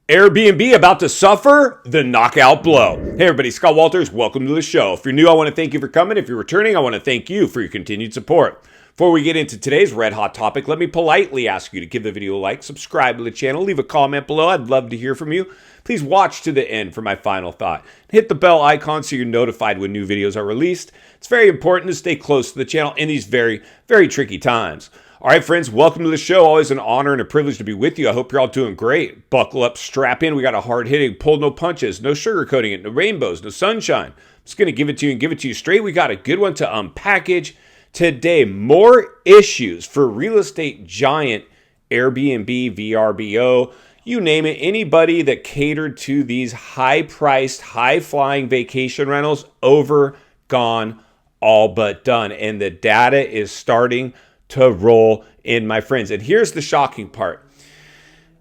Airbnb about to suffer the knockout blow. Hey everybody, Scott Walters, welcome to the show. If you're new, I want to thank you for coming. If you're returning, I want to thank you for your continued support. Before we get into today's red hot topic, let me politely ask you to give the video a like, subscribe to the channel, leave a comment below. I'd love to hear from you. Please watch to the end for my final thought. Hit the bell icon so you're notified when new videos are released. It's very important to stay close to the channel in these very, very tricky times. All right, friends, welcome to the show. Always an honor and a privilege to be with you. I hope you're all doing great. Buckle up, strap in. We got a hard-hitting, pull no punches, no sugarcoating it, no rainbows, no sunshine. I'm just going to give it to you and give it to you straight. We got a good one to unpackage today. More issues for real estate giant Airbnb, VRBO, you name it. Anybody that catered to these high-priced, high-flying vacation rentals, over, gone, all but done. And the data is starting to roll in, my friends. And here's the shocking part.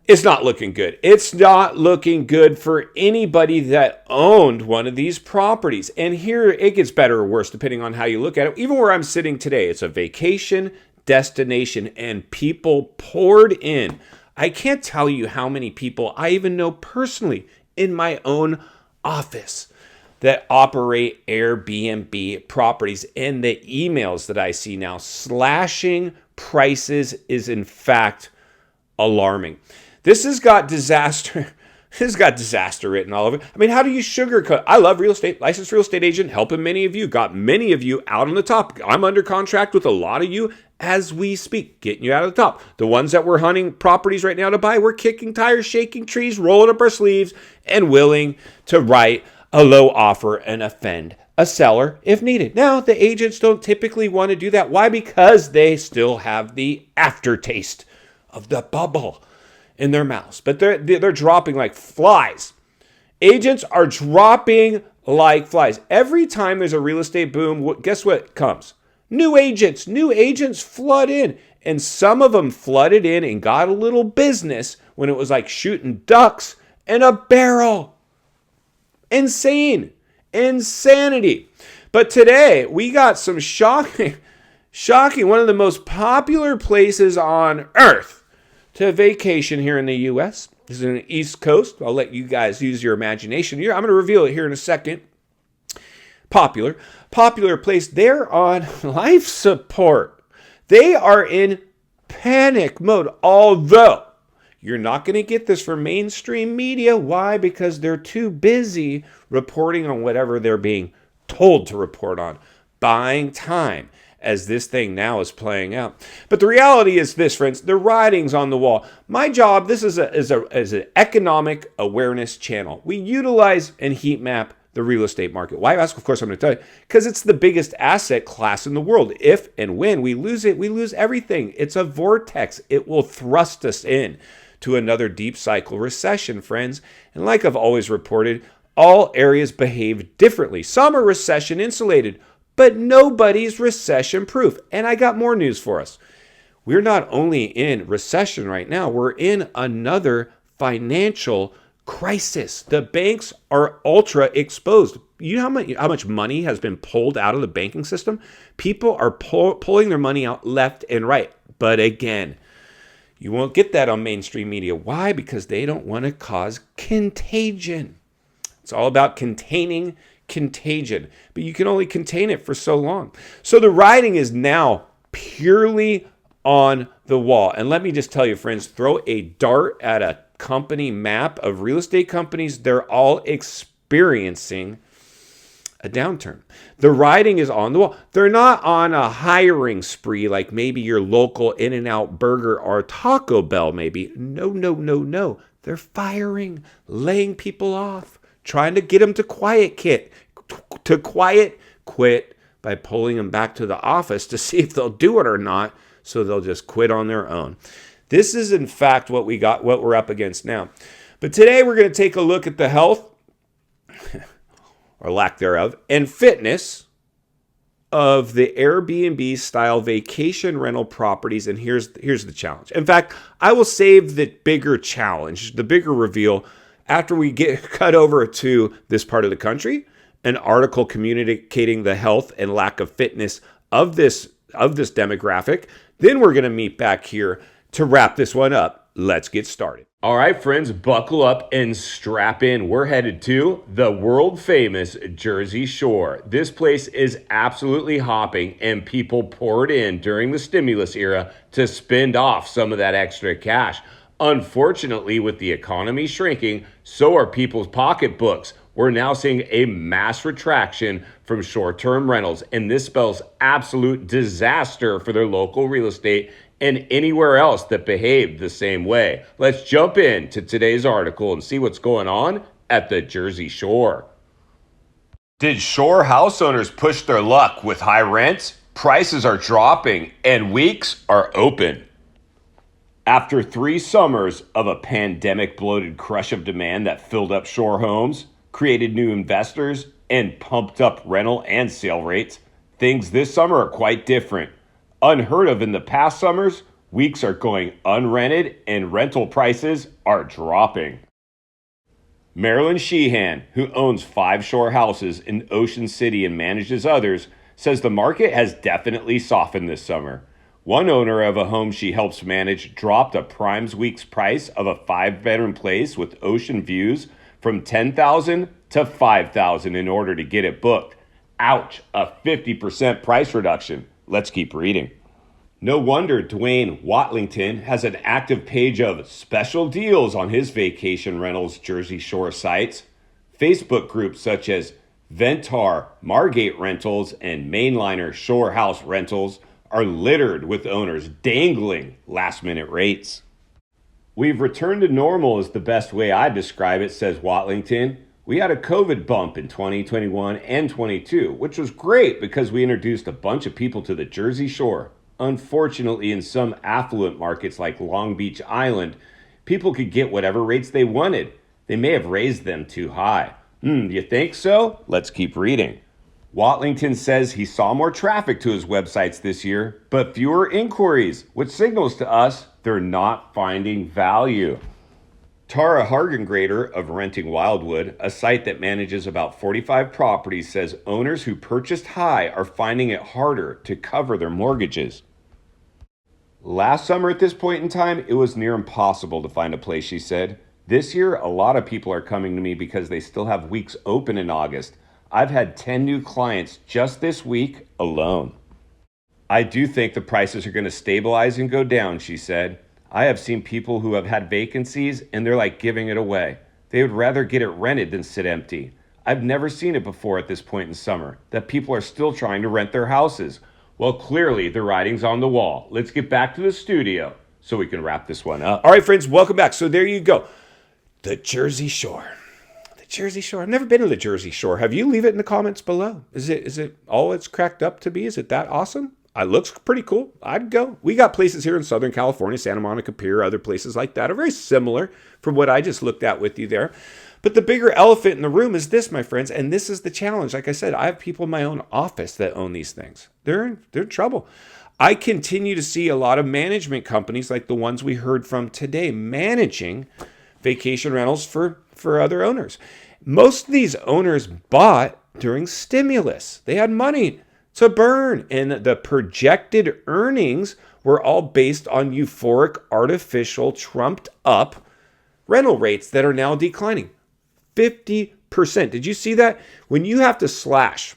It's not looking good. It's not looking good for anybody that owned one of these properties. And here it gets better or worse depending on how you look at it. Even where I'm sitting today, it's a vacation destination and people poured in. I can't tell you how many people I even know personally in my own office that operate Airbnb properties, and the emails that I see now slashing prices is in fact alarming. This has got disaster. This has got disaster written all over it. I mean, how do you sugarcoat? I love real estate, licensed real estate agent, helping many of you, got many of you out on the top. I'm under contract with a lot of you as we speak, getting you out of the top. The ones that we're hunting properties right now to buy, we're kicking tires, shaking trees, rolling up our sleeves, and willing to write a low offer and offend a seller if needed. Now, the agents don't typically want to do that. Why? Because they still have the aftertaste of the bubble in their mouths. But they're dropping like flies. Agents are dropping like flies. Every time there's a real estate boom, guess what comes? New agents. New agents flood in. And some of them flooded in and got a little business when it was like shooting ducks in a barrel. Insanity. But today we got some shocking, one of the most popular places on earth to vacation here in the U.S. This is in the East Coast. I'll let you guys use your imagination here. I'm going to reveal it here in a second. Popular place. They're on life support. They are in panic mode, although you're not going to get this from mainstream media. Why? Because they're too busy reporting on whatever they're being told to report on, buying time as this thing now is playing out. But the reality is this, friends, the writing's on the wall. My job, this is an economic awareness channel. We utilize and heat map the real estate market. Why? Of course, I'm going to tell you, because it's the biggest asset class in the world. If and when we lose it, we lose everything. It's a vortex. It will thrust us in to another deep cycle recession, friends. And like I've always reported, all areas behave differently. Some are recession insulated, but nobody's recession proof. And I got more news for us. We're not only in recession right now, we're in another financial crisis. The banks are ultra exposed. You know how much money has been pulled out of the banking system? People are pulling their money out left and right. But again, you won't get that on mainstream media. Why? Because they don't want to cause contagion. It's all about containing contagion. But you can only contain it for so long. So the writing is now purely on the wall. And let me just tell you, friends, throw a dart at a company map of real estate companies. They're all experiencing a downturn. The writing is on the wall. They're not on a hiring spree like maybe your local In-N-Out Burger or Taco Bell maybe. No. They're firing, laying people off, trying to get them to quiet quit by pulling them back to the office to see if they'll do it or not, so they'll just quit on their own. This is in fact what we're up against now. But today we're going to take a look at the health or lack thereof, and fitness of the Airbnb style vacation rental properties. And here's the challenge. In fact, I will save the bigger challenge, the bigger reveal, after we get cut over to this part of the country, an article communicating the health and lack of fitness of this demographic. Then we're going to meet back here to wrap this one up Let's get started. All right, friends, buckle up and strap in. We're headed to the world famous Jersey Shore. This place is absolutely hopping, and people poured in during the stimulus era to spend off some of that extra cash. Unfortunately, with the economy shrinking, so are people's pocketbooks. We're now seeing a mass retraction from short-term rentals, and this spells absolute disaster for their local real estate and anywhere else that behaved the same way. Let's jump into today's article and see what's going on at the Jersey Shore. Did shore house owners push their luck with high rents? Prices are dropping and weeks are open. After 3 summers of a pandemic-bloated crush of demand that filled up shore homes, created new investors, and pumped up rental and sale rates, things this summer are quite different. Unheard of in the past summers, weeks are going unrented and rental prices are dropping. Marilyn Sheehan, who owns 5 shore houses in Ocean City and manages others, says the market has definitely softened this summer. One owner of a home she helps manage dropped a Prime's Weeks price of a 5-bedroom place with ocean views from $10,000 to $5,000 in order to get it booked. Ouch, a 50% price reduction. Let's keep reading. No wonder Dwayne Watlington has an active page of special deals on his vacation rentals Jersey Shore sites. Facebook groups such as Ventar, Margate Rentals, and Mainliner Shore House Rentals are littered with owners dangling last-minute rates. We've returned to normal is the best way I describe it, says Watlington. We had a COVID bump in 2021 and 22, which was great because we introduced a bunch of people to the Jersey Shore. Unfortunately, in some affluent markets like Long Beach Island, people could get whatever rates they wanted. They may have raised them too high. You think so? Let's keep reading. Watlington says he saw more traffic to his websites this year, but fewer inquiries, which signals to us they're not finding value. Tara Hargengrader of Renting Wildwood, a site that manages about 45 properties, says owners who purchased high are finding it harder to cover their mortgages. Last summer at this point in time, it was near impossible to find a place, she said. This year, a lot of people are coming to me because they still have weeks open in August. I've had 10 new clients just this week alone. I do think the prices are going to stabilize and go down, she said. I have seen people who have had vacancies and they're like giving it away. They would rather get it rented than sit empty. I've never seen it before at this point in summer, that people are still trying to rent their houses. Well, clearly the writing's on the wall. Let's get back to the studio so we can wrap this one up. All right, friends, welcome back. So there you go. The Jersey Shore. The Jersey Shore. I've never been to the Jersey Shore. Have you? Leave it in the comments below. Is it all it's cracked up to be? Is it that awesome? It looks pretty cool. I'd go. We got places here in Southern California, Santa Monica Pier, other places like that are very similar from what I just looked at with you there. But the bigger elephant in the room is this, my friends, and this is the challenge. Like I said, I have people in my own office that own these things. They're in trouble. I continue to see a lot of management companies like the ones we heard from today managing vacation rentals for other owners. Most of these owners bought during stimulus. They had money to burn, and the projected earnings were all based on euphoric, artificial, trumped up rental rates that are now declining. 50%. Did you see that? When you have to slash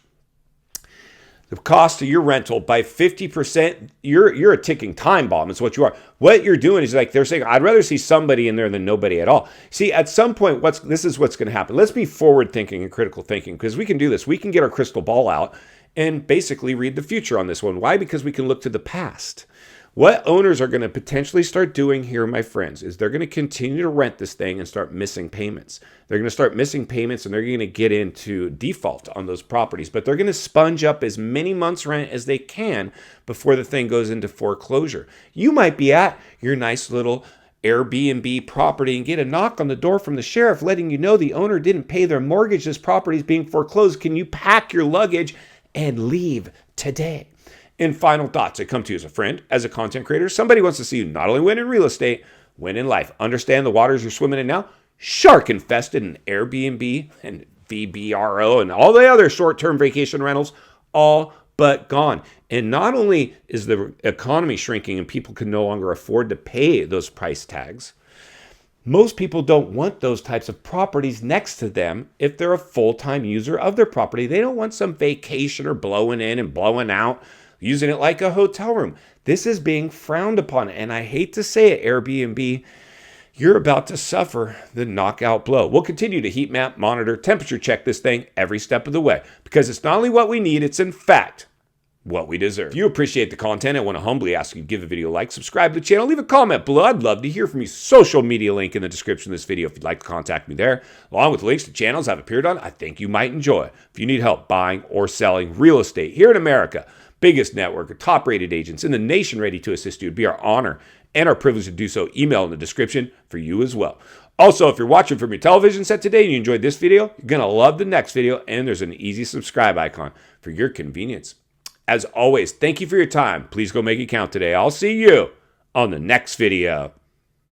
the cost of your rental by 50%, you're a ticking time bomb. It's what you are. What you're doing is like they're saying, I'd rather see somebody in there than nobody at all. See, at some point, this is what's going to happen. Let's be forward thinking and critical thinking, because we can do this. We can get our crystal ball out and basically read the future on this one. Why? Because we can look to the past. What owners are going to potentially start doing here, my friends, is they're going to continue to rent this thing and start missing payments. They're going to start missing payments and they're going to get into default on those properties, but they're going to sponge up as many months rent as they can before the thing goes into foreclosure. You might be at your nice little Airbnb property and get a knock on the door from the sheriff letting you know the owner didn't pay their mortgage, this property is being foreclosed. Can you pack your luggage and leave today? In final thoughts, I come to you as a friend, as a content creator. Somebody wants to see you not only win in real estate, win in life. Understand the waters you're swimming in now? Shark infested in Airbnb and VBRO and all the other short-term vacation rentals, all but gone. And not only is the economy shrinking and people can no longer afford to pay those price tags, most people don't want those types of properties next to them if they're a full-time user of their property. They don't want some vacationer blowing in and blowing out, using it like a hotel room. This is being frowned upon. And I hate to say it, Airbnb, you're about to suffer the knockout blow. We'll continue to heat map, monitor, temperature check this thing every step of the way, because it's not only what we need, it's in fact what we deserve. If you appreciate the content, I want to humbly ask you to give the video a like, subscribe to the channel, leave a comment below. I'd love to hear from you. Social media link in the description of this video if you'd like to contact me there, along with links to channels I've appeared on I think you might enjoy. If you need help buying or selling real estate here in America, biggest network of top-rated agents in the nation ready to assist you, it'd be our honor and our privilege to do so. Email in the description for you as well. Also, if you're watching from your television set today and you enjoyed this video, you're going to love the next video, and there's an easy subscribe icon for your convenience. As always, thank you for your time. Please go make it count today. I'll see you on the next video.